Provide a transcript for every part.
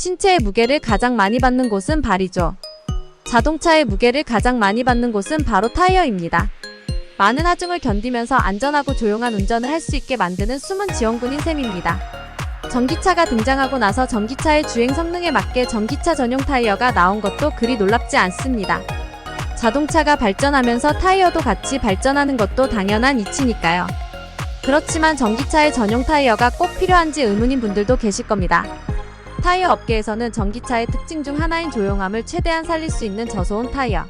신체의 무게를 가장 많이 받는 곳은 발이죠. 자동차의 무게를 가장 많이 받는 곳은 바로 타이어입니다. 많은 하중을 견디면서 안전하고 조용한 운전을 할 수 있게 만드는 숨은 지원군인 셈입니다. 전기차가 등장하고 나서 전기차의 주행 성능에 맞게 전기차 전용 타이어가 나온 것도 그리 놀랍지 않습니다. 자동차가 발전하면서 타이어도 같이 발전하는 것도 당연한 이치니까요. 그렇지만 전기차의 전용 타이어가 꼭 필요한지 의문인 분들도 계실 겁니다. 타이어 업계에서는 전기차의 특징 중 하나인 조용함을 최대한 살릴 수 있는 저소음 타이어,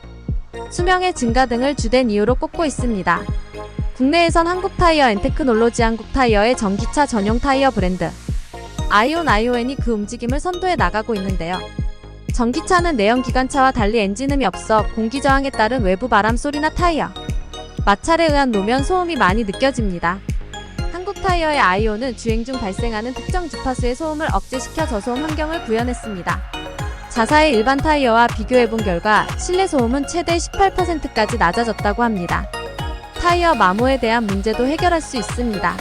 수명의 증가 등을 주된 이유로 꼽고 있습니다. 국내에선 한국타이어 앤테크놀로지 한국타이어의 전기차 전용 타이어 브랜드 아이온이 그 움직임을 선도해 나가고 있는데요. 전기차는 내연기관차와 달리 엔진음이 없어 공기저항에 따른 외부 바람 소리나 타이어, 마찰에 의한 노면 소음이 많이 느껴집니다. 한국타이어의 아이온은 주행 중 발생하는 특정 주파수의 소음을 억제시켜 저소음 환경을 구현했습니다. 자사의 일반 타이어와 비교해본 결과 실내 소음은 최대 18%까지 낮아졌다고 합니다. 타이어 마모에 대한 문제도 해결할 수 있습니다.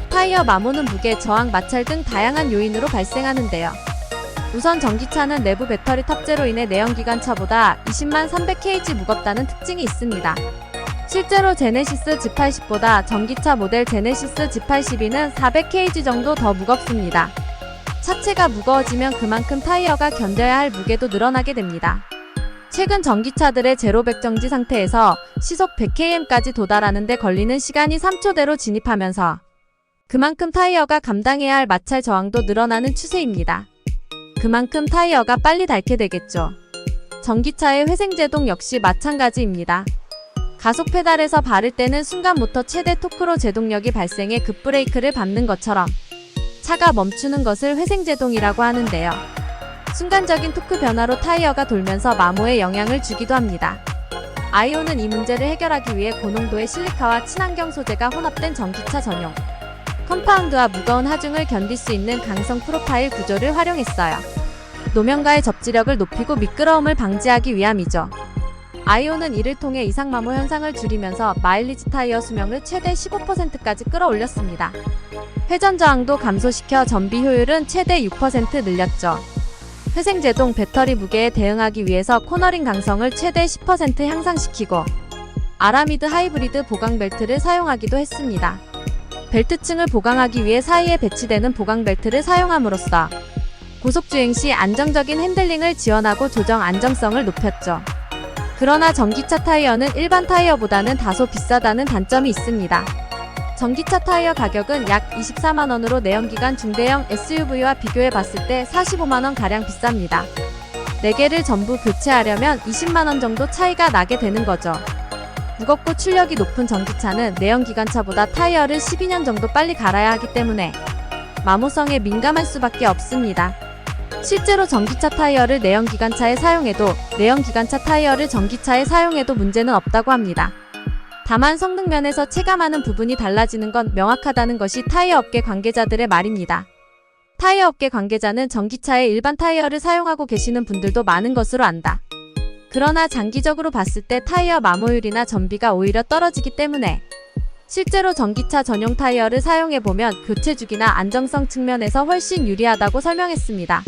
타이어 마모는 무게, 저항, 마찰 등 다양한 요인으로 발생하는데요. 우선 전기차는 내부 배터리 탑재로 인해 내연기관차보다 203,000 kg 무겁다는 특징이 있습니다. 실제로 제네시스 G80보다 전기차 모델 제네시스 G82는 400kg 정도 더 무겁습니다. 차체가 무거워지면 그만큼 타이어가 견뎌야 할 무게도 늘어나게 됩니다. 최근 전기차들의 제로100 정지 상태에서 시속 100km까지 도달하는 데 걸리는 시간이 3초대로 진입하면서 그만큼 타이어가 감당해야 할 마찰 저항도 늘어나는 추세입니다. 그만큼 타이어가 빨리 닳게 되겠죠. 전기차의 회생제동 역시 마찬가지입니다. 가속 페달에서 바를 때는 순간부터 최대 토크로 제동력이 발생해 급브레이크를 밟는 것처럼 차가 멈추는 것을 회생제동이라고 하는데요. 순간적인 토크 변화로 타이어가 돌면서 마모에 영향을 주기도 합니다. 아이온은 이 문제를 해결하기 위해 고농도의 실리카와 친환경 소재가 혼합된 전기차 전용 컴파운드와 무거운 하중을 견딜 수 있는 강성 프로파일 구조를 활용했어요. 노면과의 접지력을 높이고 미끄러움을 방지하기 위함이죠. 아이온은 이를 통해 이상마모 현상을 줄이면서 마일리지 타이어 수명을 최대 15%까지 끌어올렸습니다. 회전 저항도 감소시켜 전비 효율은 최대 6% 늘렸죠. 회생제동 배터리 무게에 대응하기 위해서 코너링 강성을 최대 10% 향상시키고 아라미드 하이브리드 보강벨트를 사용하기도 했습니다. 벨트층을 보강하기 위해 사이에 배치되는 보강벨트를 사용함으로써 고속주행 시 안정적인 핸들링을 지원하고 조정 안정성을 높였죠. 그러나 전기차 타이어는 일반 타이어보다는 다소 비싸다는 단점이 있습니다. 전기차 타이어 가격은 약 240,000원으로 내연기관 중대형 SUV와 비교해 봤을 때 450,000원가량 비쌉니다. 4개를 전부 교체하려면 200,000원 정도 차이가 나게 되는 거죠. 무겁고 출력이 높은 전기차는 내연기관차보다 타이어를 12년 정도 빨리 갈아야 하기 때문에 마모성에 민감할 수밖에 없습니다. 실제로 전기차 타이어를 내연기관차에 사용해도 내연기관차 타이어를 전기차에 사용해도 문제는 없다고 합니다. 다만 성능 면에서 체감하는 부분이 달라지는 건 명확하다는 것이 타이어 업계 관계자들의 말입니다. 타이어 업계 관계자는 전기차에 일반 타이어를 사용하고 계시는 분들도 많은 것으로 안다. 그러나 장기적으로 봤을 때 타이어 마모율이나 전비가 오히려 떨어지기 때문에 실제로 전기차 전용 타이어를 사용해보면 교체 주기나 안정성 측면에서 훨씬 유리하다고 설명했습니다.